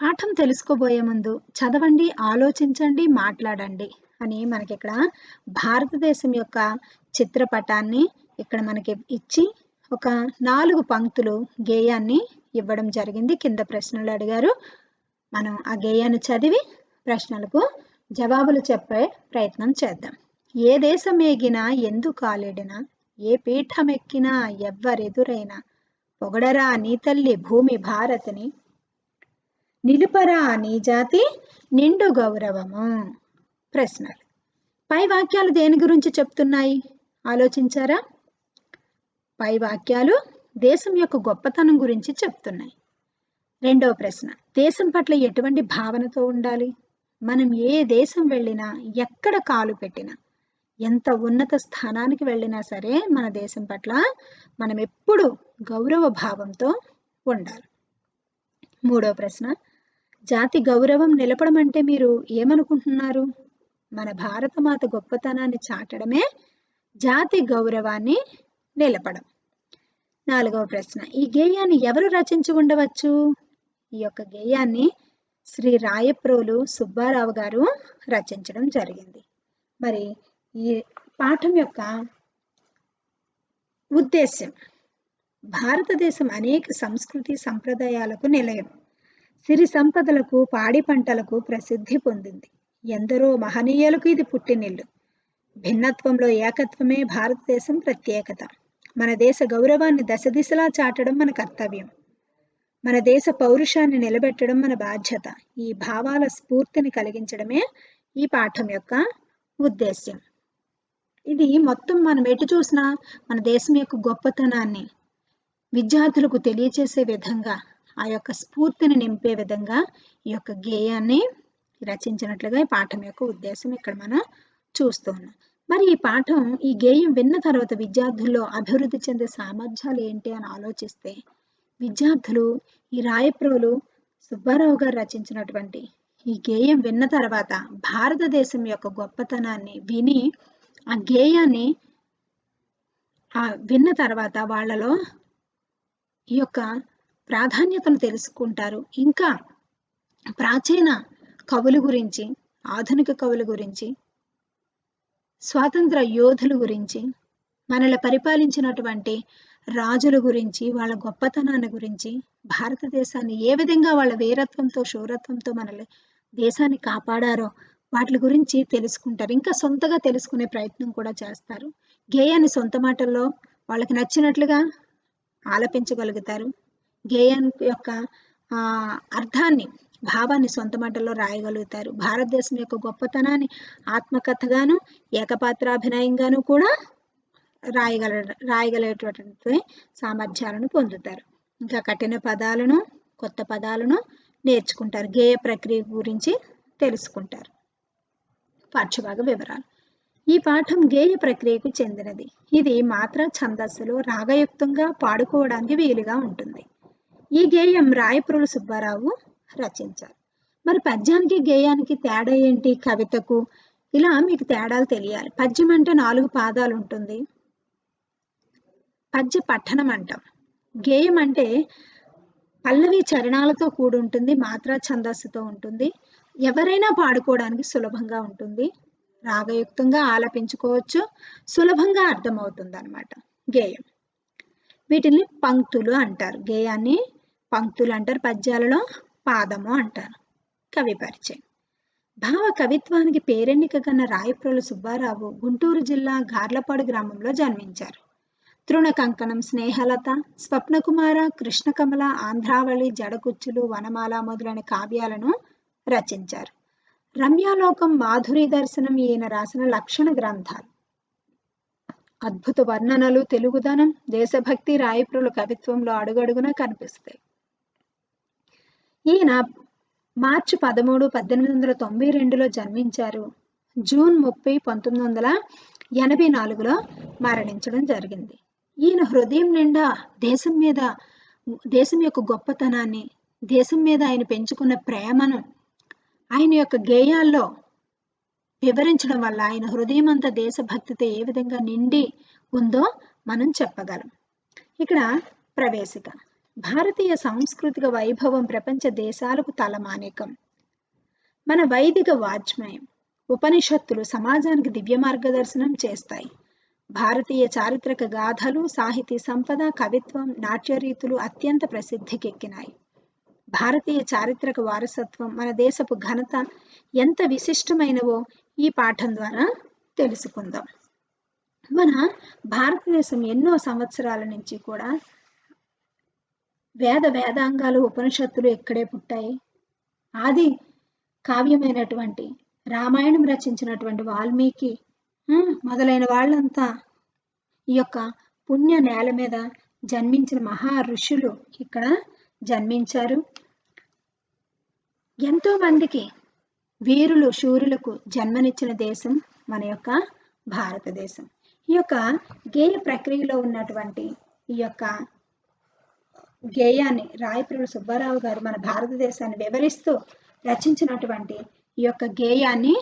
పాఠం తెలుసుకోబోయే ముందు చదవండి, ఆలోచించండి, మాట్లాడండి అని మనకి ఇక్కడ భారతదేశం యొక్క చిత్రపటాన్ని ఇక్కడ మనకి ఇచ్చి ఒక 4 పంక్తులు గేయాన్ని ఇవ్వడం జరిగింది. కింద ప్రశ్నలు అడిగారు. మనం ఆ గేయాన్ని చదివి ప్రశ్నలకు జవాబులు చెప్పే ప్రయత్నం చేద్దాం. ఏ దేశం ఏగినా ఎందు కాలేడినా, ఏ పీఠమెక్కినా ఎవ్వరెదురైనా, పొగడరా నీ తల్లి భూమి భారతిని, నిలుపరా నీ జాతి నిండు గౌరవము. ప్రశ్నలు. పై వాక్యాలు దేని గురించి చెప్తున్నాయి ఆలోచించారా? పై వాక్యాలు దేశం యొక్క గొప్పతనం గురించి చెప్తున్నాయి. రెండవ ప్రశ్న, దేశం పట్ల ఎటువంటి భావనతో ఉండాలి? మనం ఏ దేశం వెళ్ళినా, ఎక్కడ కాలు పెట్టినా, ఎంత ఉన్నత స్థానానికి వెళ్ళినా సరే మన దేశం పట్ల మనం ఎప్పుడు గౌరవ భావంతో ఉండాలి. మూడవ ప్రశ్న, జాతి గౌరవం నిలపడం అంటే మీరు ఏమనుకుంటున్నారు? మన భారతమాత గొప్పతనాన్ని చాటడమే జాతి గౌరవాన్ని నిలపడం. నాలుగవ ప్రశ్న, ఈ గేయాన్ని ఎవరు రచించి ఉండవచ్చు? ఈ యొక్క గేయాన్ని శ్రీ రాయప్రోలు సుబ్బారావు గారు రచించడం జరిగింది. మరి ఈ పాఠం యొక్క ఉద్దేశ్యం, భారతదేశం అనేక సంస్కృతి సంప్రదాయాలకు నిలయం. సిరి సంపదలకు, పాడి పంటలకు ప్రసిద్ధి పొందింది. ఎందరో మహనీయులకు ఇది పుట్టినిల్లు. భిన్నత్వంలో ఏకత్వమే భారతదేశం ప్రత్యేకత. మన దేశ గౌరవాన్ని దశ దిశలా చాటడం మన కర్తవ్యం. మన దేశ పౌరుషాన్ని నిలబెట్టడం మన బాధ్యత. ఈ భావాల స్ఫూర్తిని కలిగించడమే ఈ పాఠం యొక్క ఉద్దేశ్యం. ఇది మొత్తం మనం ఎటు చూసినా మన దేశం యొక్క గొప్పతనాన్ని విద్యార్థులకు తెలియచేసే విధంగా, ఆ యొక్క స్ఫూర్తిని నింపే విధంగా ఈ యొక్క గేయాన్ని రచించినట్లుగా ఈ పాఠం యొక్క ఉద్దేశం ఇక్కడ మనం చూస్తూ ఉన్నాం. మరి ఈ పాఠం, ఈ గేయం విన్న తర్వాత విద్యార్థుల్లో అభివృద్ధి చెందే సామర్థ్యాలు ఏంటి అని ఆలోచిస్తే, విద్యార్థులు ఈ రాయప్రోలు సుబ్బారావు గారు రచించినటువంటి ఈ గేయం విన్న తర్వాత భారతదేశం యొక్క గొప్పతనాన్ని విని, ఆ గేయాన్ని విన్న తర్వాత వాళ్ళలో ఈ యొక్క ప్రాధాన్యతను తెలుసుకుంటారు. ఇంకా ప్రాచీన కవుల గురించి, ఆధునిక కవుల గురించి, స్వాతంత్ర యోధుల గురించి, మనల్ని పరిపాలించినటువంటి రాజుల గురించి, వాళ్ళ గొప్పతనాన్ని గురించి, భారతదేశాన్ని ఏ విధంగా వాళ్ళ వీరత్వంతో, శూరత్వంతో మనల్ని దేశాన్ని కాపాడారో వాటి గురించి తెలుసుకుంటారు. ఇంకా సొంతగా తెలుసుకునే ప్రయత్నం కూడా చేస్తారు. గేయాన్ని సొంత మాటల్లో వాళ్ళకి నచ్చినట్లుగా ఆలపించగలుగుతారు. గేయం యొక్క అర్థాన్ని, భావాన్ని సొంత మాటల్లో రాయగలుగుతారు. భారతదేశం యొక్క గొప్పతనాన్ని ఆత్మకథగాను, ఏకపాత్రాభినయంగాను కూడా రాయగలిగేటువంటి సామర్థ్యాలను పొందుతారు. ఇంకా కఠిన పదాలను, కొత్త పదాలను నేర్చుకుంటారు. గేయ ప్రక్రియ గురించి తెలుసుకుంటారు. పాఠ్యభాగ వివరాలు. ఈ పాఠం గేయ ప్రక్రియకు చెందినది. ఇది మాత్రా ఛందస్సులో రాగయుక్తంగా పాడుకోవడానికి వీలుగా ఉంటుంది. ఈ గేయం రాయప్రోలు సుబ్బారావు రచించారు. మరి పద్యానికి గేయానికి తేడా ఏంటి? కవితకు ఇలా మీకు తేడాలు తెలియాలి. పద్యం అంటే 4 పాదాలు ఉంటుంది, పద్య పఠనం అంటాం. గేయం అంటే పల్లవి చరణాలతో కూడి ఉంటుంది, మాత్రా ఛందస్సుతో ఉంటుంది. ఎవరైనా పాడుకోవడానికి సులభంగా ఉంటుంది, రాగయుక్తంగా ఆలపించుకోవచ్చు, సులభంగా అర్థమవుతుంది అన్నమాట గేయం. వీటిని పంక్తులు అంటారు. గేయాన్ని పంక్తులు అంటారు, పద్యాలలో పాదము అంటారు. కవి పరిచయం. భావ కవిత్వానికి పేరెన్నిక కన్న రాయప్రోలు సుబ్బారావు గుంటూరు జిల్లా గార్లపాడు గ్రామంలో జన్మించారు. తృణ కంకణం, స్నేహలత, స్వప్నకుమార, కృష్ణకమల, ఆంధ్రావళి, జడకుచ్చులు, వనమాల మొదలైన కావ్యాలను రచించారు. రమ్యాలోకం, మాధురి దర్శనం ఈయన రాసిన లక్షణ గ్రంథాలు. అద్భుత వర్ణనలు, తెలుగుదనం, దేశభక్తి రాయప్రోలు కవిత్వంలో అడుగడుగునా కనిపిస్తాయి. ఈయన మార్చి 13, 1892లో జన్మించారు. జూన్ 30, 1984లో మరణించడం జరిగింది. ఈయన హృదయం నిండా దేశం యొక్క గొప్పతనాన్ని, దేశం మీద ఆయన పెంచుకున్న ప్రేమను ఆయన యొక్క గేయాల్లో వివరించడం వల్ల ఆయన హృదయం అంతా దేశభక్తితో ఏ విధంగా నిండి ఉందో మనం చెప్పగలం. ఇక్కడ ప్రవేశిక. భారతీయ సాంస్కృతిక వైభవం ప్రపంచ దేశాలకు తలమానికం. మన వైదిక వాజ్మయం, ఉపనిషత్తులు సమాజానికి దివ్య మార్గదర్శనం చేస్తాయి. భారతీయ చారిత్రక గాథలు, సాహితీ సంపద, కవిత్వం, నాట్యరీతులు అత్యంత ప్రసిద్ధికెక్కినాయి. భారతీయ చారిత్రక వారసత్వం, మన దేశపు ఘనత ఎంత విశిష్టమైనవో ఈ పాఠం ద్వారా తెలుసుకుందాం. మన భారతదేశం ఎన్నో సంవత్సరాల నుంచి కూడా వేదాంగాలు, ఉపనిషత్తులు ఇక్కడే పుట్టాయి. ఆది కావ్యమైనటువంటి రామాయణం రచించినటువంటి వాల్మీకి మొదలైన వాళ్ళంతా ఈ యొక్క పుణ్య నేల మీద జన్మించిన మహా ఋషులు ఇక్కడ జన్మించారు. ఎంతో మందికి వీరులు, శూరులకు జన్మనిచ్చిన దేశం మన యొక్క భారతదేశం. ఈ యొక్క గేయ ప్రక్రియలో ఉన్నటువంటి ఈ యొక్క గేయాన్ని రాయప్రోలు సుబ్బారావు గారు మన భారతదేశాన్ని వివరిస్తూ రచించినటువంటి ఈ యొక్క గేయాన్ని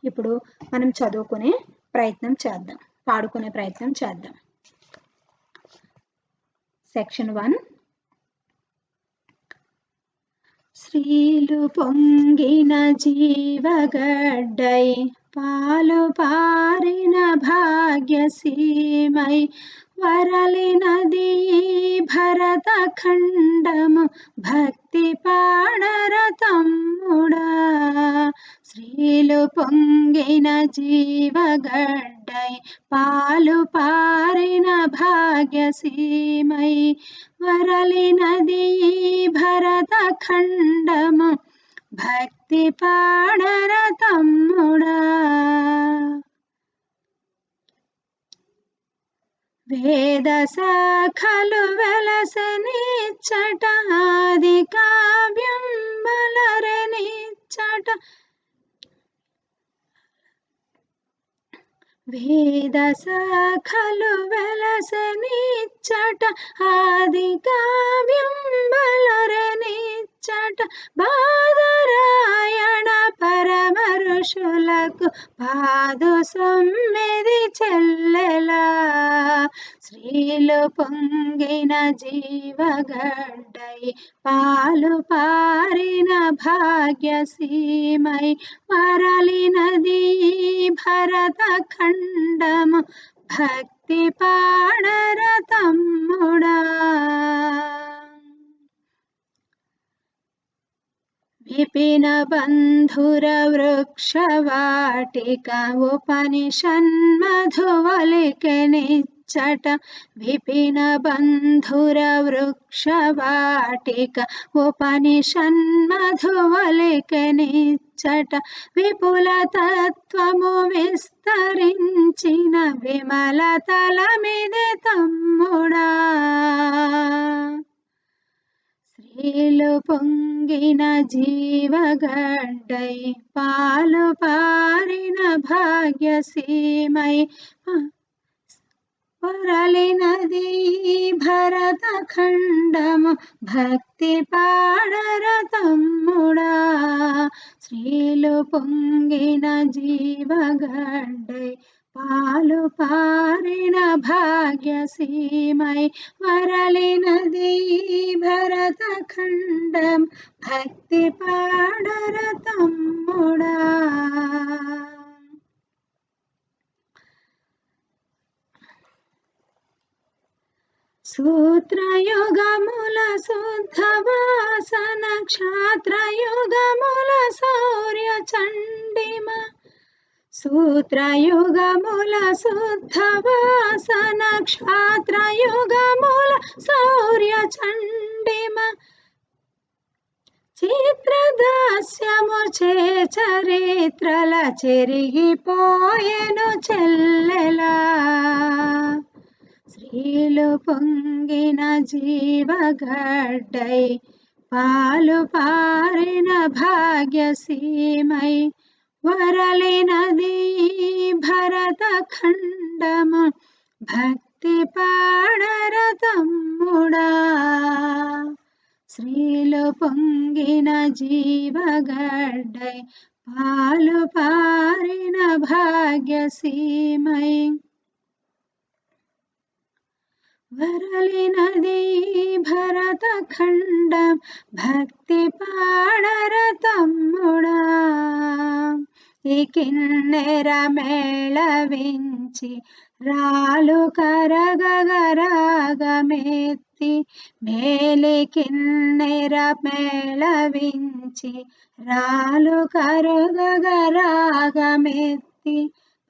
ఇప్పుడు మనం చదువుకునే ప్రయత్నం చేద్దాం, పాడుకునే ప్రయత్నం చేద్దాం. సెక్షన్ 1. శ్రీలు పొంగిన జీవగడ్డై పాలు పారిన భాగ్యసీమై వరలినది భరత ఖండము భక్తి పాడర తమ్ముడా. శ్రీలు పొంగిన జీవగడ్డై పాలు పారిన భాగ్యసీమై వరలినది భరత ఖండము భక్తి పాడర తమ్ముడా. వేద శాఖలు వెలసనిచ్చట ఆది కావ్యం బలరనిచ్చట. వేద శాఖలు వెలసనిచ్చట ఆది కావ్యం బలరనిచ్చట. బాదరాయణ పరమ ఋషులకు పాదు సొమ్మిది చెల్లెలా. శ్రీలు పొంగిన జీవగడ్డై పాలు పారిన భాగ్యసీమై వరలినది భరత ఖండము భక్తి పాడర తమ్ముడా. విపిన బంధుర వృక్షవాటిక ఉపనిషన్మధువలికెనిచ్చట. విపిన బంధుర వృక్షవాటిక ఉపనిషన్మధువలికెనిచ్చట. విపుల తత్వము విస్తరించిన విమల తలమిది తమ్ముడా. శ్రీలు పొంగిన జీవగడ్డై పాలు పారిన భాగ్యసీమై వరలినది భరత ఖండము భక్తి పాడర తమ్ముడా. శ్రీలు పొంగిన జీవగడ్డై పాలు పారిన భాగ్యసీమై వరలినది భరత ఖండం భక్తి పాడర తమ్ముడా. సూత్రయుగముల శుద్ధవాసన క్షాత్రయుగముల శౌర్య చండిమ. సూత్రయుగముల శుద్ధవాసన క్షాత్రయుగముల శౌర్య చండిమ. చిత్రదాస్యము చే చరిత్రల చెరిగిపోయెను చెల్లెలా. శ్రీలు పొంగిన జీవగడ్డై పాలు పారిన భాగ్యసీమై వరలినది భరత ఖండము భక్తి పాడర తమ్ముడా. శ్రీలు పొంగిన జీవగడ్డై పాలు పారిన భాగ్యసీమై వరలినది భరతఖండం భక్తి పాడర తమ్ముడా ఈ కిన్నెర మేళవించి రాలు కరగగరాగమెత్తి మేలి కిన్నెర మేళవించి రాలు కరగగరాగమెత్తి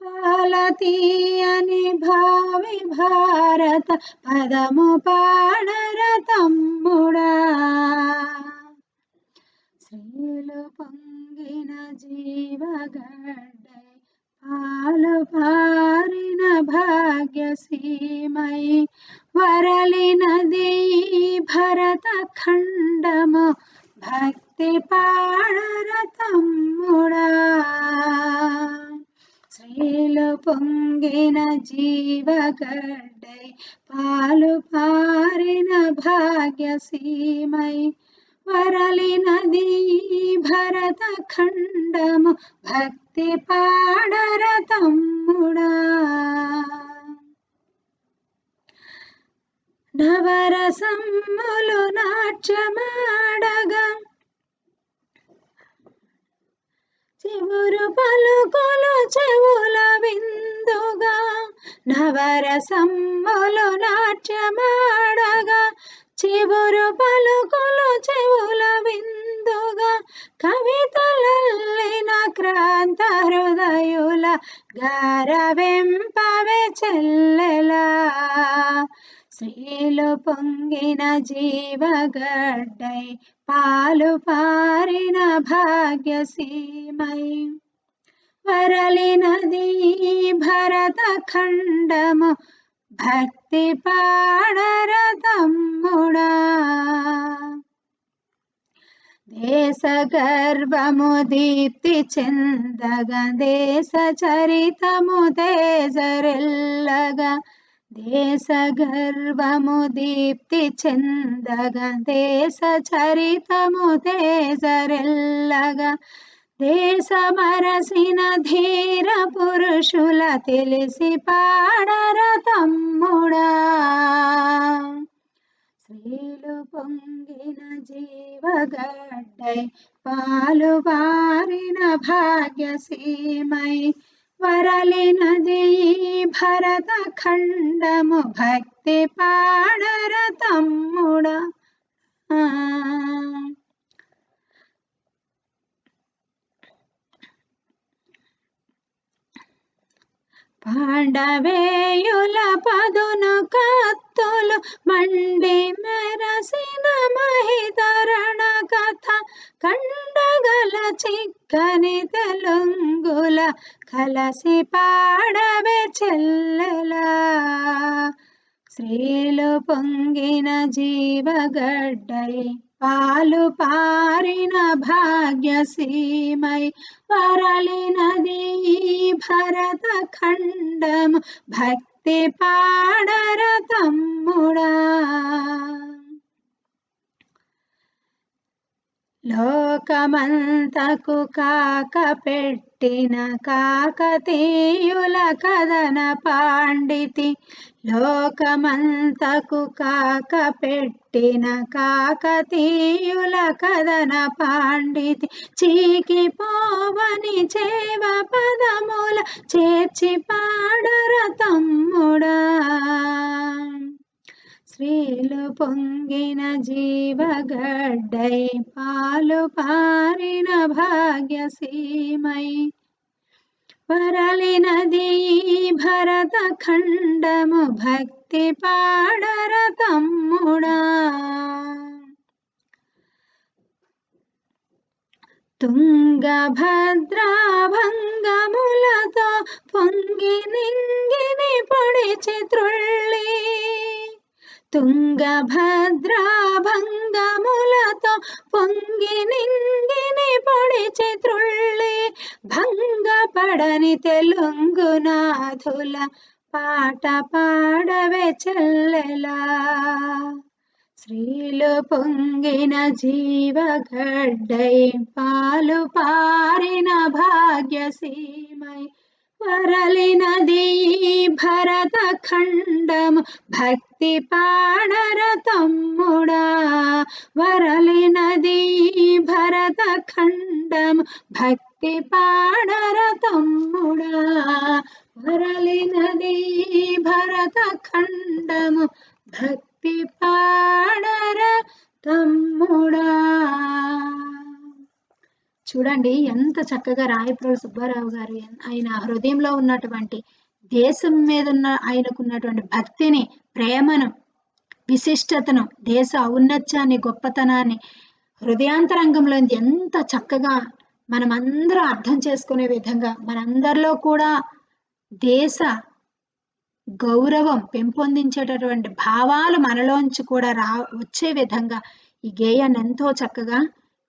పాలతీయని భావి భారత పదము పాడర తమ్ముడా శ్రీలు పొంగిన జీవగడ్డై పాలు పారిన భాగ్యసీమై వరలినది భరత ఖండము భక్తి పాడర తమ్ముడా శ్రీలు పొంగిన జీవగడ్డై పాలు పారిన భాగ్యసీమై వరలినది భరత ఖండము భక్తి పాడర తమ్ముడా నవరసమ్ములు నాట్యమాడగా చివురు పలుకులు చెవుల విందుగా నవరసమ్ములు నాట్యమాడగా చివురు పలుకులు చెవుల విందుగా కవితలల్లిన క్రాంత హృదయుల గారవెంపవే చెల్లెలా శ్రీలు పొంగిన జీవగడ్డై పాలు పారిన భాగ్యసీమై వరలినది భరత ఖండము భక్తి పాడర తమ్ముడా దేశ గర్వము దీప్తి చెందగా దేశ చరితము తేజరెల్లగా దేశ గర్వము దీప్తి చెందగా దేశ చరితము తేజరెల్లగా దేశ మరసిన ధీర పురుషుల తెలిసి పాడర తమ్ముడా శ్రీలు పొంగిన జీవగడ్డై పాలు పారిన భాగ్యసీమై వరలినది భరత ఖండము భక్తి పాడర తమ్ముడా పాండవేయుల పదును కత్తులు మండి మెరసిన మహితరణ కథ కండగల చిక్కని తెలుంగుల కలసి పాడవే చెల్లెలా శ్రీలు పొంగిన జీవగడ్డై పాలు పారిన భాగ్యసీమై వరలినది భరత ఖండము భక్తి పాడర తమ్ముడా లోకమంతకు కాక పెట్టిన కాకతీయుల కథన పాండితి లోకమంతకు కాక పెట్టిన కాకతీయుల కథన పాండితి చీకిపోవని చేవ పదముల చేర్చి పాడర తమ్ముడా శ్రీలు పొంగిన జీవగడ్డై పాలు పారిన భాగ్యసీమై వరలినది భరత ఖండము భక్తి పాడర తమ్ముడా తుంగభద్రా భంగములతో పొంగి నింగిని పొడిచి త్రుళ్ళి తుంగభద్రా భంగములతో పొంగి నింగిని పొడిచి త్రుళ్ళి భంగపడని తెలుగునాథుల పాట పాడవే చెల్లెలా శ్రీలు పొంగిన జీవగడ్డై పాలు పారిన భాగ్యసీమై వరలినది భరత ఖండము భక్తి పాడర తమ్ముడా వరలినది భరత ఖండము భక్తి పాడర తమ్ముడా వరలినది భరత ఖండము భక్తి పాడర తమ్ముడా. చూడండి ఎంత చక్కగా రాయప్రోలు సుబ్బారావు గారు ఆయన హృదయంలో ఉన్నటువంటి దేశం మీద ఉన్న ఆయనకున్నటువంటి భక్తిని, ప్రేమను, విశిష్టతను, దేశ ఔన్నత్యాన్ని, గొప్పతనాన్ని హృదయాంతరంగంలో ఎంత చక్కగా మనమందరం అర్థం చేసుకునే విధంగా మనందరిలో కూడా దేశ గౌరవం పెంపొందించేటటువంటి భావాలు మనలోంచి కూడా వచ్చే విధంగా ఈ గేయాన్ని ఎంతో చక్కగా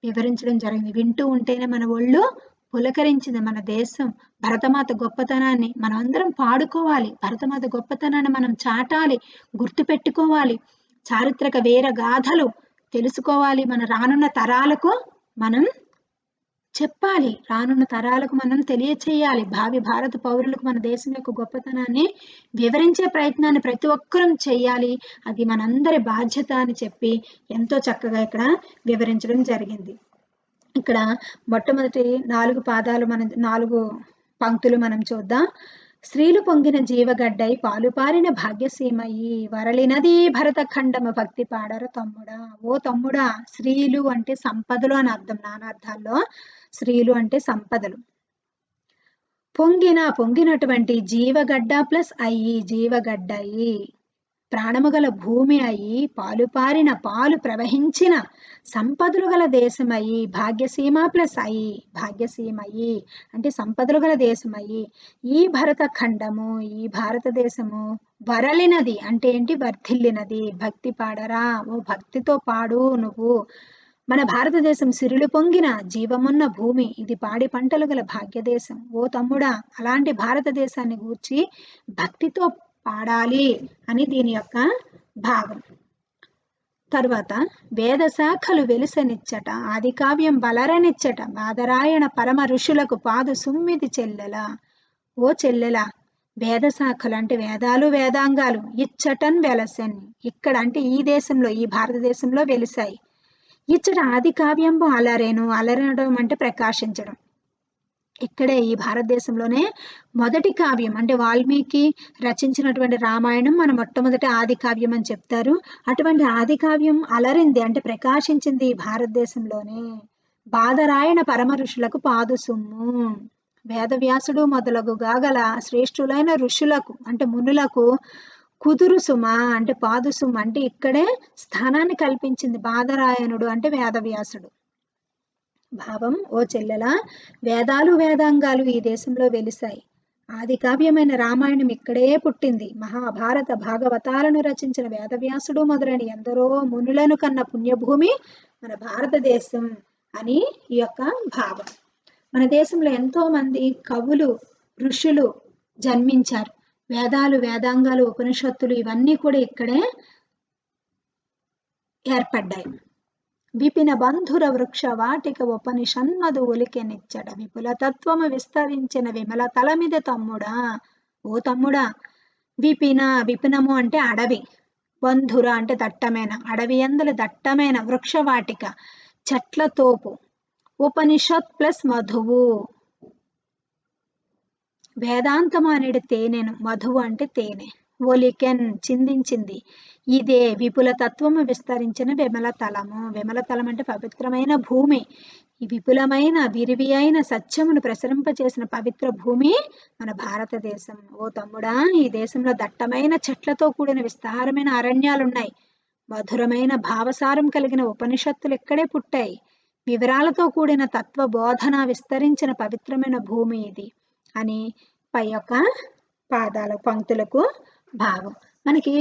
వివరించడం జరిగింది. వింటూ ఉంటేనే మన ఒళ్ళు పులకరించింది. మన దేశం భరతమాత గొప్పతనాన్ని మనం అందరం పాడుకోవాలి. భరతమాత గొప్పతనాన్ని మనం చాటాలి, గుర్తుపెట్టుకోవాలి. చారిత్రక వీర గాథలు తెలుసుకోవాలి. మన రానున్న తరాలకు మనం చెప్పాలి, రానున్న తరాలకు మనం తెలియచేయాలి. భావి భారత పౌరులకు మన దేశం యొక్క గొప్పతనాన్ని వివరించే ప్రయత్నాన్ని ప్రతి ఒక్కరూ చేయాలి. అది మనందరి బాధ్యత అని చెప్పి ఎంతో చక్కగా ఇక్కడ వివరించడం జరిగింది. ఇక్కడ మొట్టమొదటి 4 పాదాలు మనం 4 పంక్తులు మనం చూద్దాం. స్త్రీలు పొంగిన జీవగడ్డై పాలుపారిన భాగ్యసీమయి వరలినది భరత ఖండమ భక్తి పాడర తమ్ముడా. ఓ తమ్ముడా, స్త్రీలు అంటే సంపదలు అని అర్థం. నానార్థాల్లో స్త్రీలు అంటే సంపదలు. పొంగినటువంటి జీవగడ్డ ప్లస్ అయ్యి జీవగడ్డయి ప్రాణము గల భూమి అయి పాలుపారిన పాలు ప్రవహించిన సంపదలు గల దేశమయ్యి భాగ్యసీమ ప్లస్ అయి భాగ్యసీమయి అంటే సంపదలు గల దేశమయ్యి ఈ భరత ఖండము ఈ భారతదేశము వరలినది అంటే ఏంటి, వర్ధిల్లినది. భక్తి పాడరా, ఓ భక్తితో పాడు నువ్వు. మన భారతదేశం సిరులు పొంగిన జీవమున్న భూమి, ఇది పాడి పంటలు గల భాగ్యదేశం. ఓ తమ్ముడా, అలాంటి భారతదేశాన్ని గూర్చి భక్తితో పాడాలి అని దీని యొక్క భావం. తరువాత వేద శాఖలు వెలుసనిచ్చట ఆది కావ్యం బలరనిచ్చట బాదరాయణ పరమ ఋషులకు పాదు సుమ్మిది చెల్లెల. ఓ చెల్లెల, వేద శాఖలు అంటే వేదాలు వేదాంగాలు ఇచ్చటన్ వెలసన్ ఇక్కడ అంటే ఈ దేశంలో ఈ భారతదేశంలో వెలిసాయి. ఇచ్చట ఆది కావ్యంబు అలరేను, అలరడం అంటే ప్రకాశించడం. ఇక్కడే ఈ భారతదేశంలోనే మొదటి కావ్యం అంటే వాల్మీకి రచించినటువంటి రామాయణం మన మొట్టమొదటి ఆది కావ్యం అని చెప్తారు. అటువంటి ఆది కావ్యం అలరింది అంటే ప్రకాశించింది ఈ భారతదేశంలోనే. బాదరాయణ పరమ ఋషులకు పాదు సుమ్ము, వేదవ్యాసుడు మొదలగుగా గల శ్రేష్ఠులైన ఋషులకు అంటే మునులకు కుదురు సుమ అంటే పాదు సుమ అంటే ఇక్కడే స్థానాన్ని కల్పించింది బాదరాయణుడు అంటే వేదవ్యాసుడు. భావం, ఓ చెల్లెల, వేదాలు వేదాంగాలు ఈ దేశంలో వెలిసాయి. ఆది కావ్యమైన రామాయణం ఇక్కడే పుట్టింది. మహాభారత భాగవతాలను రచించిన వేదవ్యాసుడు మొదలైన ఎందరో మునులను కన్న పుణ్యభూమి మన భారతదేశం అని ఈ యొక్క భావం. మన దేశంలో ఎంతో మంది కవులు ఋషులు జన్మించారు. వేదాలు వేదాంగాలు ఉపనిషత్తులు ఇవన్నీ కూడా ఇక్కడే ఏర్పడ్డాయి. విపిన బంధుర వృక్ష వాటిక ఉపనిషన్మదు ఒలికెనిచ్చట విపుల తత్వము విస్తరించిన విమల తలమిద తమ్ముడా. ఓ తమ్ముడా, విపినము అంటే అడవి, బంధుర అంటే దట్టమైన అడవి అందల దట్టమైన వృక్షవాటిక చెట్ల తోపు, ఉపనిషత్ ప్లస్ మధువు వేదాంతము అనేది తేనెను, మధువు అంటే తేనె, ఒలికెన్ చిందించింది. ఇదే విపుల తత్వము విస్తరించిన విమల తలము. విమల తలం అంటే పవిత్రమైన భూమి. ఈ విపులమైన విరివి అయిన సత్యమును ప్రసరింపచేసిన పవిత్ర భూమి మన భారతదేశం. ఓ తమ్ముడా, ఈ దేశంలో దట్టమైన చెట్లతో కూడిన విస్తారమైన అరణ్యాలున్నాయి. మధురమైన భావసారం కలిగిన ఉపనిషత్తులు ఇక్కడే పుట్టాయి. వివరాలతో కూడిన తత్వ బోధన విస్తరించిన పవిత్రమైన భూమి ఇది అని పై యొక్క పాదాల పంక్తులకు భావం. మనకి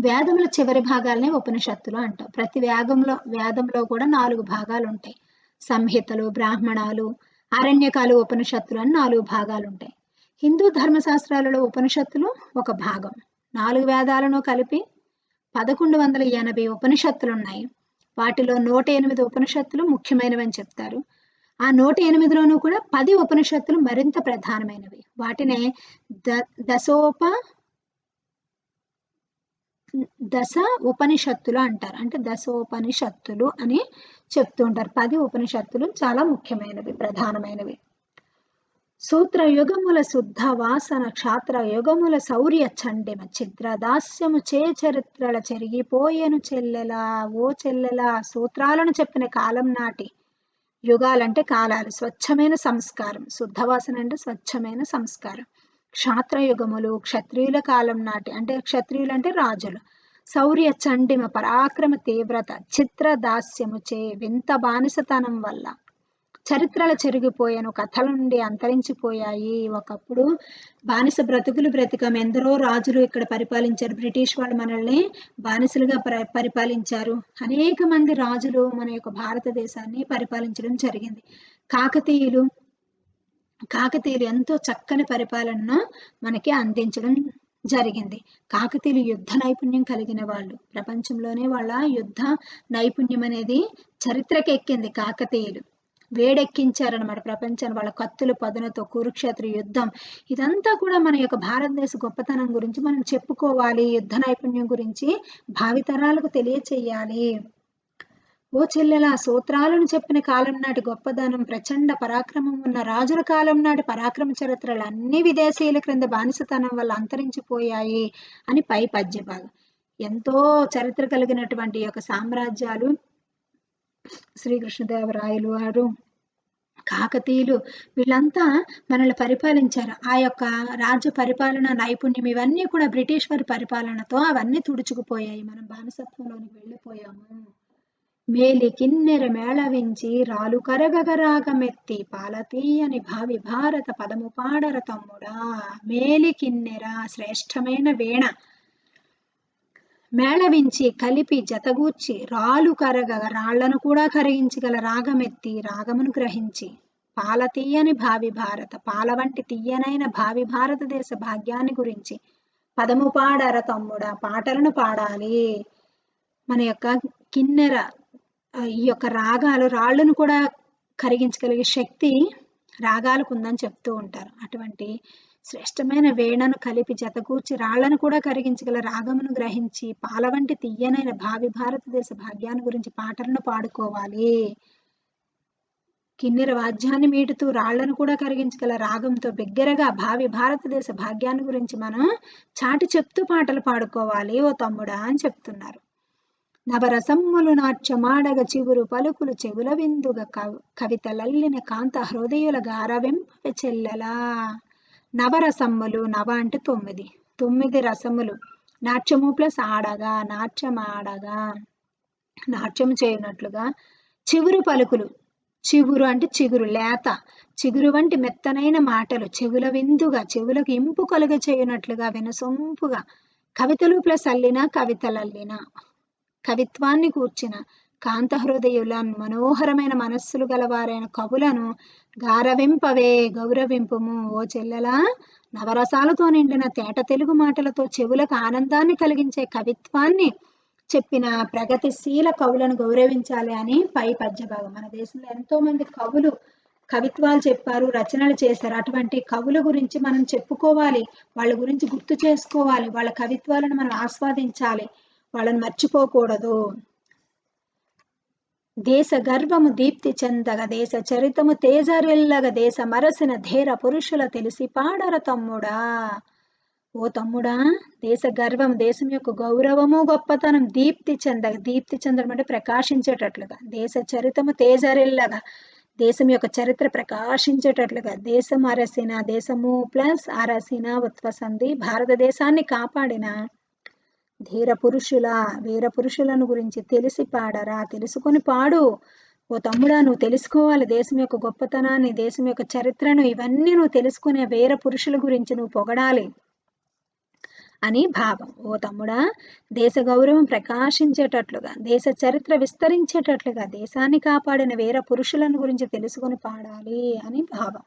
వేదముల చివరి భాగాలనే ఉపనిషత్తులు అంటాం. ప్రతి వేదంలో కూడా 4 భాగాలు ఉంటాయి. సంహితలు, బ్రాహ్మణాలు, అరణ్యకాలు, ఉపనిషత్తులు అని 4 భాగాలు ఉంటాయి. హిందూ ధర్మశాస్త్రాలలో ఉపనిషత్తులు ఒక భాగం. 4 వేదాలను కలిపి 1180 ఉపనిషత్తులు ఉన్నాయి. వాటిలో 108 ఉపనిషత్తులు ముఖ్యమైనవని చెప్తారు. ఆ 108లోనూ కూడా 10 ఉపనిషత్తులు మరింత ప్రధానమైనవి. వాటినే దశోప దశ ఉపనిషత్తులు అంటారు. అంటే దశోపనిషత్తులు అని చెప్తూ ఉంటారు. 10 ఉపనిషత్తులు చాలా ముఖ్యమైనవి, ప్రధానమైనవి. సూత్ర యుగముల శుద్ధ వాసన క్షాత్ర యుగముల శౌర్య చండిమ ఛిద్ర దాస్యము చే చరిత్రల చెరిగిపోయేను చెల్లెలా ఓ చెల్లెలా. సూత్రాలను చెప్పిన కాలం నాటి, యుగాలంటే కాలాలు, స్వచ్ఛమైన సంస్కారం, శుద్ధవాసన అంటే స్వచ్ఛమైన సంస్కారం. క్షాత్రయుగములు క్షత్రియుల కాలం నాటి, అంటే క్షత్రియులు అంటే రాజులు. శౌర్య చండిమ పరాక్రమ తీవ్రత చిత్ర దాస్యము చే వింత బానిసతనం వల్ల చరిత్రలు చెరిగిపోయాను, కథల నుండి అంతరించిపోయాయి. ఒకప్పుడు బానిస బ్రతుకులు బ్రతికం. ఎందరో రాజులు ఇక్కడ పరిపాలించారు. బ్రిటిష్ వాళ్ళు మనల్ని బానిసలుగా పరిపాలించారు. అనేక మంది రాజులు మన యొక్క భారతదేశాన్ని పరిపాలించడం జరిగింది. కాకతీయులు ఎంతో చక్కని పరిపాలనను మనకి అందించడం జరిగింది. కాకతీయులు యుద్ధ నైపుణ్యం కలిగిన వాళ్ళు. ప్రపంచంలోనే వాళ్ళ యుద్ధ నైపుణ్యం అనేది చరిత్రకి ఎక్కింది. కాకతీయులు వేడెక్కించారనమాట ప్రపంచాన్ని వాళ్ళ కత్తుల పదునతో. కురుక్షేత్ర యుద్ధం, ఇదంతా కూడా మన యొక్క భారతదేశ గొప్పతనం గురించి మనం చెప్పుకోవాలి. యుద్ధ నైపుణ్యం గురించి భావితరాలకు తెలియచేయాలి. ఓ చెల్లెల, సూత్రాలను చెప్పిన కాలం నాటి గొప్పదనం ప్రచండ పరాక్రమం ఉన్న రాజుల కాలం నాటి పరాక్రమ చరిత్రలు అన్ని విదేశీయుల క్రింద బానిసతనం వల్ల అంతరించిపోయాయి అని పై పద్య భాగం. ఎంతో చరిత్ర కలిగినటువంటి యొక్క సామ్రాజ్యాలు, శ్రీకృష్ణదేవరాయలు వారు, కాకతీయులు, వీళ్ళంతా మనల్ని పరిపాలించారు. ఆ యొక్క రాజ్య పరిపాలన నైపుణ్యం ఇవన్నీ కూడా బ్రిటిష్ వారి పరిపాలనతో అవన్నీ తుడుచుకుపోయాయి. మనం బానిసత్వంలోనికి వెళ్ళిపోయాము. మేలి కిన్నెర మేళవించి రాలు కరగగరాగమెత్తి పాలతీయని భావి భారత పదము పాడర తమ్ముడా. మేలి కిన్నెర శ్రేష్టమైన వీణ, మేళవించి కలిపి జతగూర్చి రాలు కరగ రాళ్లను కూడా కరిగించగల రాగమెత్తి రాగమును గ్రహించి పాల తీయని భావి భారత పాల వంటి తీయనైన భావి భారతదేశ భాగ్యాన్ని గురించి పదము పాడర తమ్ముడా, పాటలను పాడాలి. మన యొక్క కిన్నెర ఈ యొక్క రాగాలు రాళ్లను కూడా కరిగించగలిగే శక్తి రాగాలకు ఉందని చెప్తూ ఉంటారు. అటువంటి శ్రేష్టమైన వేణను కలిపి జతకూర్చి రాళ్లను కూడా కరిగించగల రాగమును గ్రహించి పాల వంటి తీయనైన భావి భారతదేశ భాగ్యాన్ని గురించి పాటలను పాడుకోవాలి. కిన్నెర వాద్యాన్ని మీటుతూ రాళ్లను కూడా కరిగించగల రాగంతో బిగ్గరగా భావి భారతదేశ భాగ్యాన్ని గురించి మనం చాటి చెప్తూ పాటలు పాడుకోవాలి ఓ తమ్ముడా అని చెప్తున్నారు. నవరసమ్ములు నాట్యమాడగ చిగురు పలుకులు చెవుల విందుగ కవితలల్లిన కాంత హృదయుల గారవింప చెల్లెలా. నవరసమ్ములు, నవ అంటే 9, 9 రసములు. నాట్యము ప్లస్ ఆడగా, నాట్యమాడగా, నాట్యము చేయనట్లుగా. చిగురు పలుకులు, చిగురు అంటే చిగురు, లేత చిగురు వంటి మెత్తనైన మాటలు. చెవుల విందుగా, చెవులకు ఇంపు కలుగ చేయనట్లుగా, వినసొంపుగా. కవితలు ప్లస్ అల్లిన, కవితలల్లిన, కవిత్వాన్ని కూర్చిన కాంత హృదయుల మనోహరమైన మనస్సులు గలవారైన కవులను గారవింపవే, గౌరవింపుము ఓ చెల్లెలా. నవరసాలతో నిండిన తేట తెలుగు మాటలతో చెవులకు ఆనందాన్ని కలిగించే కవిత్వాన్ని చెప్పిన ప్రగతిశీల కవులను గౌరవించాలి అని పై పద్యభాగం. మన దేశంలో ఎంతో మంది కవులు కవిత్వాలు చెప్పారు, రచనలు చేశారు. అటువంటి కవుల గురించి మనం చెప్పుకోవాలి, వాళ్ళ గురించి గుర్తు చేసుకోవాలి, వాళ్ళ కవిత్వాలను మనం ఆస్వాదించాలి, వాళ్ళని మర్చిపోకూడదు. దేశ గర్వము దీప్తి చెందగ, దేశ చరితము తేజరెల్లగ, దేశ మరసిన ధీర పురుషుల తెలిసి పాడర తమ్ముడా. ఓ తమ్ముడా, దేశ గర్వం, దేశం యొక్క గౌరవము గొప్పతనం దీప్తి చెందగ, దీప్తి చెందడం అంటే ప్రకాశించేటట్లుగా. దేశ చరితము తేజరెల్లగా, దేశం యొక్క చరిత్ర ప్రకాశించేటట్లుగా. దేశం అరసిన, దేశము ప్లస్ అరసిన ఉత్వసంధి, భారతదేశాన్ని కాపాడిన ధీర పురుషుల, వీర పురుషులను గురించి తెలిసి పాడరా, తెలుసుకొని పాడు ఓ తమ్ముడా. నువ్వు తెలుసుకోవాలి దేశం యొక్క గొప్పతనాన్ని, దేశం యొక్క చరిత్రను, ఇవన్నీ నువ్వు తెలుసుకునే వీర పురుషుల గురించి నువ్వు పొగడాలి అని భావం. ఓ తమ్ముడా, దేశ గౌరవం ప్రకాశించేటట్లుగా, దేశ చరిత్ర విస్తరించేటట్లుగా, దేశాన్ని కాపాడిన వీర పురుషులను గురించి తెలుసుకొని పాడాలి అని భావం.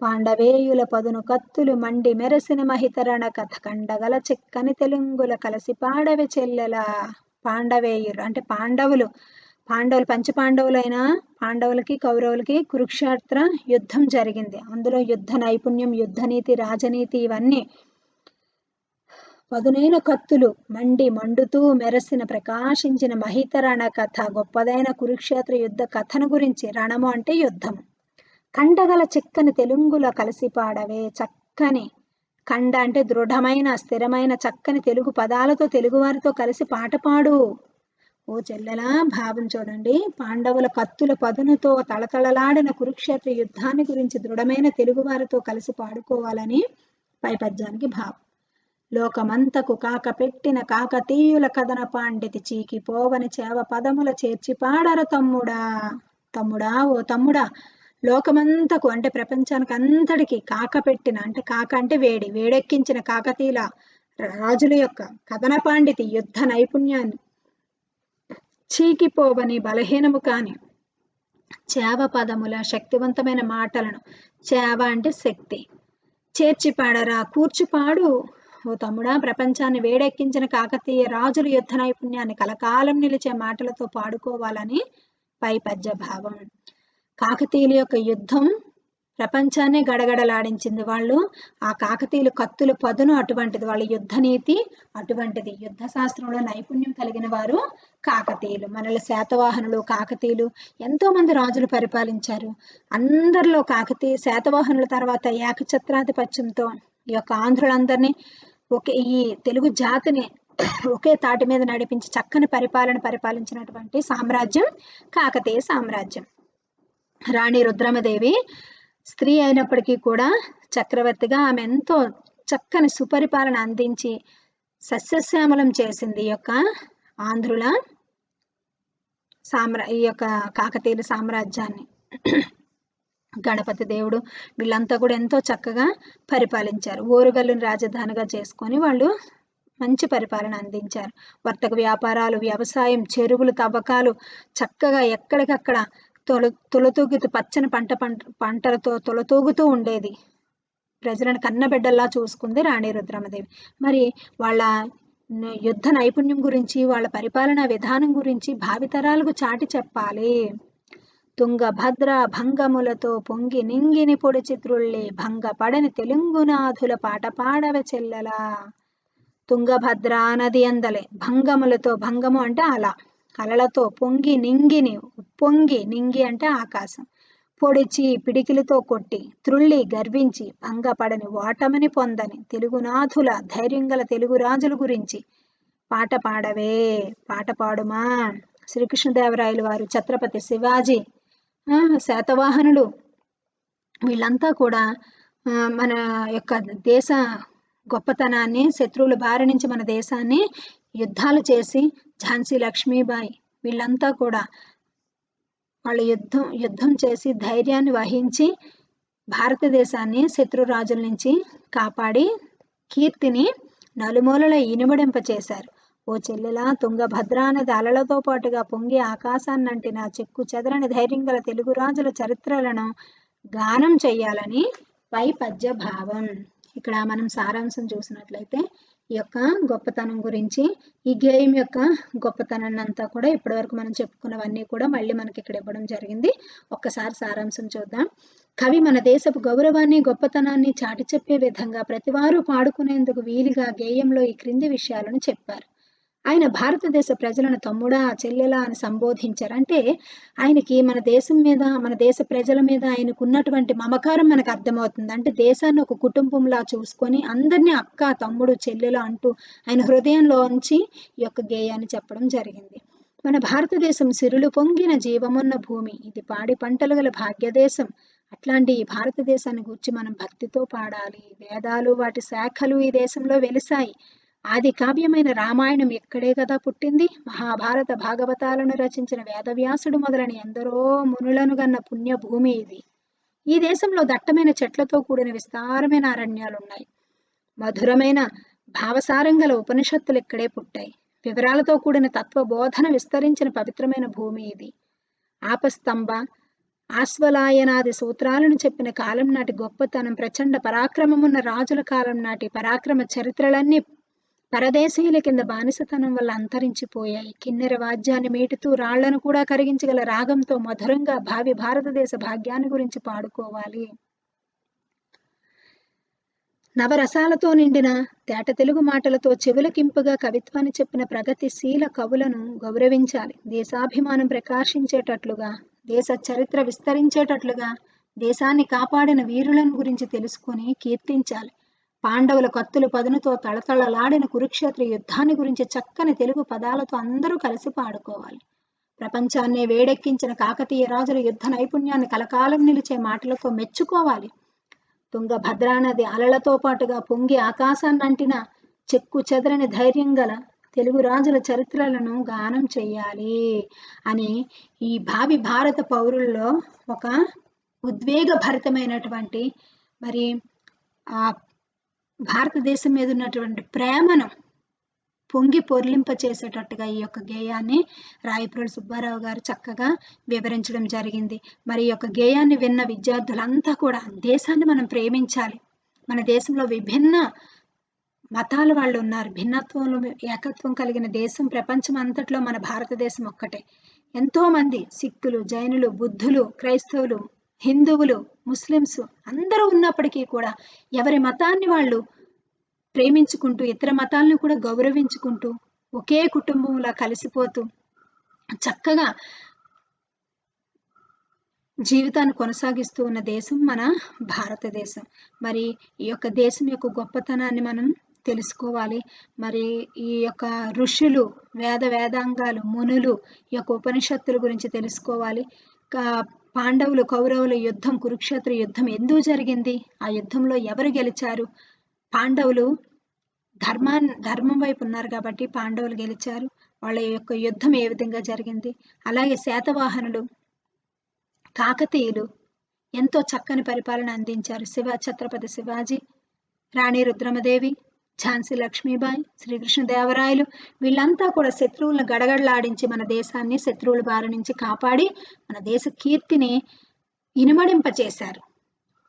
పాండవేయుల పదును కత్తులు మండి మెరసిన మహితరణ కథ కండగల చెక్కని తెలుగుల కలసి పాడవే చెల్లెల. పాండవేయులు అంటే పాండవులు పంచపాండవులైన పాండవులకి కౌరవులకి కురుక్షేత్ర యుద్ధం జరిగింది. అందులో యుద్ధ నైపుణ్యం, యుద్ధనీతి, రాజనీతి ఇవన్నీ పదునైన కత్తులు మండుతూ మెరసిన ప్రకాశించిన మహితరణ కథ, గొప్పదైన కురుక్షేత్ర యుద్ధ కథను గురించి. రణము అంటే యుద్ధము. కండగల చిక్కని తెలుగులో కలిసి పాడవే చక్కని, కండ అంటే దృఢమైన స్థిరమైన చక్కని తెలుగు పదాలతో తెలుగువారితో కలిసి పాట పాడు. ఓ చెల్లెలా, భావం చూడండి. పాండవుల కత్తుల పదునుతో తళతళలాడిన కురుక్షేత్ర యుద్ధాన్ని గురించి దృఢమైన తెలుగువారితో కలిసి పాడుకోవాలని పై పద్యానికి భావం. లోకమంతకు కాక పెట్టిన కాకతీయుల కథన పాండితి చీకిపోవని చేవ పదముల చేర్చి పాడర తమ్ముడా. తమ్ముడా, ఓ తమ్ముడా, లోకమంతకు అంటే ప్రపంచానికి అంతటికి కాక పెట్టిన అంటే కాక అంటే వేడెక్కించిన కాకతీయుల రాజుల యొక్క కథన పాండితి యుద్ధ నైపుణ్యాన్ని చీకిపోవని బలహీనము కాని చేవ పదముల శక్తివంతమైన మాటలను, చేవ అంటే శక్తి, చేర్చి పాడరా కూర్చుపాడు. ఓ తమ్ముడా, ప్రపంచాన్ని వేడెక్కించిన కాకతీయ రాజుల యుద్ధ నైపుణ్యాన్ని కలకాలం నిలిచే మాటలతో పాడుకోవాలని పై పద్య భావం. కాకతీయుల యొక్క యుద్ధం ప్రపంచాన్ని గడగడలాడించింది. ఆ కాకతీయుల కత్తుల పదును అటువంటిది, వాళ్ళ యుద్ధ నీతి అటువంటిది, యుద్ధ శాస్త్రంలో నైపుణ్యం కలిగిన వారు కాకతీయులు. మనల్ని శాతవాహనులు, కాకతీయులు ఎంతో మంది రాజులు పరిపాలించారు. అందరిలో శాతవాహనుల తర్వాత ఏకఛత్రాధిపత్యంతో ఈ యొక్క ఆంధ్రులందరినీ ఈ తెలుగు జాతిని ఒకే తాటి మీద నడిపించి చక్కని పరిపాలించినటువంటి సామ్రాజ్యం కాకతీయ సామ్రాజ్యం. రాణి రుద్రమదేవి స్త్రీ అయినప్పటికీ కూడా చక్రవర్తిగా ఆమె ఎంతో చక్కని సుపరిపాలన అందించి సస్యశ్యామలం చేసింది ఈ యొక్క ఆంధ్రుల ఈ యొక్క కాకతీయుల సామ్రాజ్యాన్ని. గణపతి దేవుడు వీళ్ళంతా కూడా ఎంతో చక్కగా పరిపాలించారు. ఓరుగల్లుని రాజధానిగా చేసుకొని వాళ్ళు మంచి పరిపాలన అందించారు. వర్తక వ్యాపారాలు, వ్యవసాయం, చెరువులు, తవ్వకాలు చక్కగా ఎక్కడికక్కడ తొలతూగుతూ పచ్చని పంటలతో తొలతూగుతూ ఉండేది. ప్రజలను కన్నబిడ్డల్లా చూసుకుంది రాణి రుద్రమదేవి. మరి వాళ్ళ యుద్ధ నైపుణ్యం గురించి, వాళ్ళ పరిపాలనా విధానం గురించి భావితరాలకు చాటి చెప్పాలి. తుంగభద్ర భంగములతో పొంగి నింగిని పొడి చిత్రుళ్ళే భంగపడని తెలుగునాథుల పాట పాడవ చెల్లెలా. తుంగభద్ర నది అందలే భంగములతో, భంగము అంటే అలలతో, పొంగి నింగి అంటే ఆకాశం, పొడిచి పిడికిలతో కొట్టి, త్రుళ్ళి గర్వించి, భంగపడని ఓటమిని పొందని తెలుగునాథుల ధైర్యం గల తెలుగు రాజుల గురించి పాట పాడవే, పాట పాడుమా. శ్రీకృష్ణదేవరాయలు వారు, ఛత్రపతి శివాజీ, శాతవాహనులు వీళ్ళంతా కూడా మన యొక్క దేశ గొప్పతనాన్ని, శత్రువుల బారి నుంచి మన దేశాన్ని యుద్ధాలు చేసి, ఝాన్సీ లక్ష్మీబాయి వీళ్ళంతా కూడా వాళ్ళు యుద్ధం చేసి ధైర్యాన్ని వహించి భారతదేశాన్ని శత్రురాజుల నుంచి కాపాడి కీర్తిని నలుమూలల ఇనుమడింపచేశారు. ఓ చెల్లెలా, తుంగభద్ర నది అలలతో పాటుగా పొంగి ఆకాశాన్నంటిన చెక్కు చెదరని ధైర్యం గల తెలుగు రాజుల చరిత్రలను గానం చెయ్యాలని పై పద్య భావం. ఇక్కడ మనం సారాంశం చూసినట్లయితే ఈ యొక్క గొప్పతనం గురించి, ఈ గేయం యొక్క గొప్పతనాన్ని అంతా కూడా ఇప్పటివరకు మనం చెప్పుకున్నవన్నీ కూడా మళ్ళీ మనకి ఇక్కడ ఇవ్వడం జరిగింది. ఒక్కసారి సారాంశం చూద్దాం. కవి మన దేశపు గౌరవాన్ని, గొప్పతనాన్ని చాటి చెప్పే విధంగా ప్రతివారు పాడుకునేందుకు వీలుగా గేయంలో ఈ క్రింది విషయాలను చెప్పారు. ఆయన భారతదేశ ప్రజలను తమ్ముడా, చెల్లెలా అని సంబోధించారు. అంటే ఆయనకి మన దేశం మీద, మన దేశ ప్రజల మీద ఆయనకు ఉన్నటువంటి మమకారం మనకు అర్థమవుతుంది. అంటే దేశాన్ని ఒక కుటుంబంలా చూసుకొని అందరినీ అక్క, తమ్ముడు, చెల్లెలు అంటూ ఆయన హృదయంలోంచి ఈ యొక్క గేయాన్ని చెప్పడం జరిగింది. మన భారతదేశం సిరులు పొంగిన జీవమున్న భూమి, ఇది పాడి పంటలు గల భాగ్యదేశం. అట్లాంటి ఈ భారతదేశాన్ని గురించి మనం భక్తితో పాడాలి. వేదాలు, వాటి శాఖలు ఈ దేశంలో వెలిసాయి. ఆది కావ్యమైన రామాయణం ఇక్కడే కదా పుట్టింది. మహాభారత, భాగవతాలను రచించిన వేదవ్యాసుడు మొదలైన ఎందరో మునులను గన్న పుణ్యభూమి ఇది. ఈ దేశంలో దట్టమైన చెట్లతో కూడిన విస్తారమైన అరణ్యాలున్నాయి. మధురమైన భావసారం గల ఉపనిషత్తులు ఇక్కడే పుట్టాయి. వివరాలతో కూడిన తత్వబోధన విస్తరించిన పవిత్రమైన భూమి ఇది. ఆపస్తంభ, ఆశ్వలాయనాది సూత్రాలను చెప్పిన కాలం నాటి గొప్పతనం, ప్రచండ పరాక్రమమున్న రాజుల కాలం నాటి పరాక్రమ చరిత్రలన్నీ పరదేశీయుల కింద బానిసతనం వల్ల అంతరించిపోయాయి. కిన్నెర వాద్యాన్ని మీటుతూ రాళ్లను కూడా కరిగించగల రాగంతో మధురంగా భావి భారతదేశ భాగ్యాన్ని గురించి పాడుకోవాలి. నవరసాలతో నిండిన తేట తెలుగు మాటలతో చెవులకింపుగా కవిత్వాన్ని చెప్పిన ప్రగతిశీల కవులను గౌరవించాలి. దేశాభిమానం ప్రకాశించేటట్లుగా, దేశ చరిత్ర విస్తరించేటట్లుగా, దేశాన్ని కాపాడిన వీరులను గురించి తెలుసుకొని కీర్తించాలి. పాండవుల కత్తుల పదునుతో తళతళలాడిన కురుక్షేత్ర యుద్ధాన్ని గురించి చక్కని తెలుగు పదాలతో అందరూ కలిసి పాడుకోవాలి. ప్రపంచాన్నే వేడెక్కించిన కాకతీయ రాజుల యుద్ధ నైపుణ్యాన్ని కలకాలం నిలిచే మాటలతో మెచ్చుకోవాలి. తుంగభద్రా నది అలలతో పాటుగా పొంగి ఆకాశాన్నంటిన చెక్కు చెదరని ధైర్యం గల తెలుగు రాజుల చరిత్రలను గానం చెయ్యాలి అని ఈ భావి భారత పౌరుల్లో ఒక ఉద్వేగభరితమైనటువంటి మరి ఆ భారతదేశం మీద ఉన్నటువంటి ప్రేమను పొంగి పొర్లింప చేసేటట్టుగా ఈ యొక్క గేయాన్ని రాయప్రోలు సుబ్బారావు గారు చక్కగా వివరించడం జరిగింది. మరి ఈ యొక్క గేయాన్ని విన్న విద్యార్థులంతా కూడా దేశాన్ని మనం ప్రేమించాలి. మన దేశంలో విభిన్న మతాల వాళ్ళు ఉన్నారు. భిన్నత్వంలో ఏకత్వం కలిగిన దేశం ప్రపంచం అంతట్లో మన భారతదేశం ఒక్కటే. ఎంతో మంది సిక్కులు, జైనులు, బుద్ధులు, క్రైస్తవులు, హిందువులు, ముస్లిమ్స్ అందరూ ఉన్నప్పటికీ కూడా ఎవరి మతాన్ని వాళ్ళు ప్రేమించుకుంటూ ఇతర మతాలను కూడా గౌరవించుకుంటూ ఒకే కుటుంబంలా కలిసిపోతూ చక్కగా జీవితాన్ని కొనసాగిస్తూ ఉన్న దేశం మన భారతదేశం. మరి ఈ యొక్క దేశం యొక్క గొప్పతనాన్ని మనం తెలుసుకోవాలి. మరి ఈ యొక్క ఋషులు, వేదాంగాలు, మునులు ఈ యొక్క ఉపనిషత్తుల గురించి తెలుసుకోవాలి. పాండవులు కౌరవుల యుద్ధం, కురుక్షేత్ర యుద్ధం ఎందుకు జరిగింది, ఆ యుద్ధంలో ఎవరు గెలిచారు, పాండవులు ధర్మం వైపు ఉన్నారు కాబట్టి పాండవులు గెలిచారు. వాళ్ళ యొక్క యుద్ధం ఏ విధంగా జరిగింది. అలాగే శాతవాహనులు, కాకతీయులు ఎంతో చక్కని పరిపాలన అందించారు. ఛత్రపతి శివాజీ, రాణి రుద్రమదేవి, ఝాన్సీ లక్ష్మీబాయి, శ్రీకృష్ణదేవరాయలు వీళ్ళంతా కూడా శత్రువులను గడగడలాడించి మన దేశాన్ని శత్రువుల బారి నుంచి కాపాడి మన దేశ కీర్తిని ఇనుమడింపచేశారు.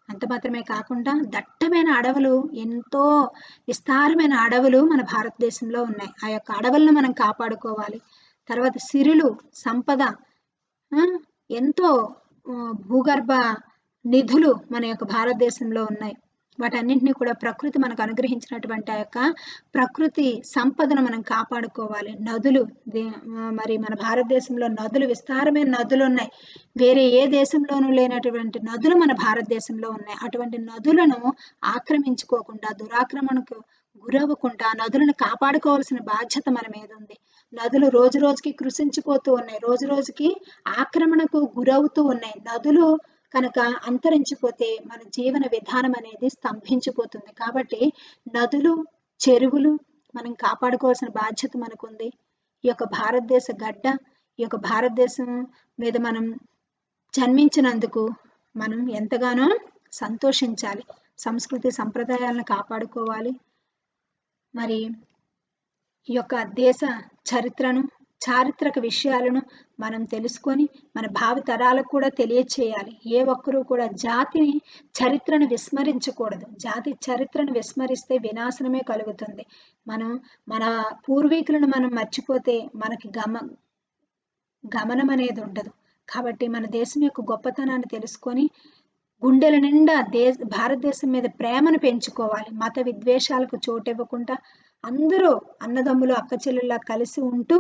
అంత మాత్రమే కాకుండా దట్టమైన అడవులు, ఎంతో విస్తారమైన అడవులు మన భారతదేశంలో ఉన్నాయి. ఆ యొక్క అడవులను మనం కాపాడుకోవాలి. తర్వాత సిరులు, సంపద, ఎంతో భూగర్భ నిధులు మన యొక్క భారతదేశంలో ఉన్నాయి. వాటన్నింటినీ కూడా ప్రకృతి మనకు అనుగ్రహించినటువంటి ఆ యొక్క ప్రకృతి సంపదను మనం కాపాడుకోవాలి. నదులు, మరి మన భారతదేశంలో నదులు, విస్తారమైన నదులు ఉన్నాయి. వేరే ఏ దేశంలోనూ లేనటువంటి నదులు మన భారతదేశంలో ఉన్నాయి. అటువంటి నదులను ఆక్రమించుకోకుండా, దురాక్రమణకు గురవ్వకుండా నదులను కాపాడుకోవాల్సిన బాధ్యత మన మీద ఉంది. నదులు రోజు రోజుకి కృషించిపోతూ ఉన్నాయి, రోజు రోజుకి ఆక్రమణకు గురవుతూ ఉన్నాయి. నదులు కనుక అంతరించిపోతే మన జీవన విధానం అనేది స్తంభించిపోతుంది. కాబట్టి నదులు, చెరువులు మనం కాపాడుకోవాల్సిన బాధ్యత మనకుంది. ఈ యొక్క భారతదేశ గడ్డ, ఈ యొక్క భారతదేశం మీద మనం జన్మించినందుకు మనం ఎంతగానో సంతోషించాలి. సంస్కృతి సంప్రదాయాలను కాపాడుకోవాలి. మరి ఈ యొక్క దేశ చరిత్రను, చారిత్రక విషయాలను మనం తెలుసుకొని మన భావి తరాలకు కూడా తెలియచేయాలి. ఏ ఒక్కరూ కూడా జాతిని, చరిత్రను విస్మరించకూడదు. జాతి చరిత్రను విస్మరిస్తే వినాశనమే కలుగుతుంది. మన పూర్వీకులను మనం మర్చిపోతే మనకి గమనం అనేది ఉండదు. కాబట్టి మన దేశం యొక్క గొప్పతనాన్ని తెలుసుకొని గుండెల నిండా భారతదేశం మీద ప్రేమను పెంచుకోవాలి. మత విద్వేషాలకు చోటివ్వకుండా అందరూ అన్నదమ్ములు, అక్కచెల్లెళ్ళ కలిసి ఉంటూ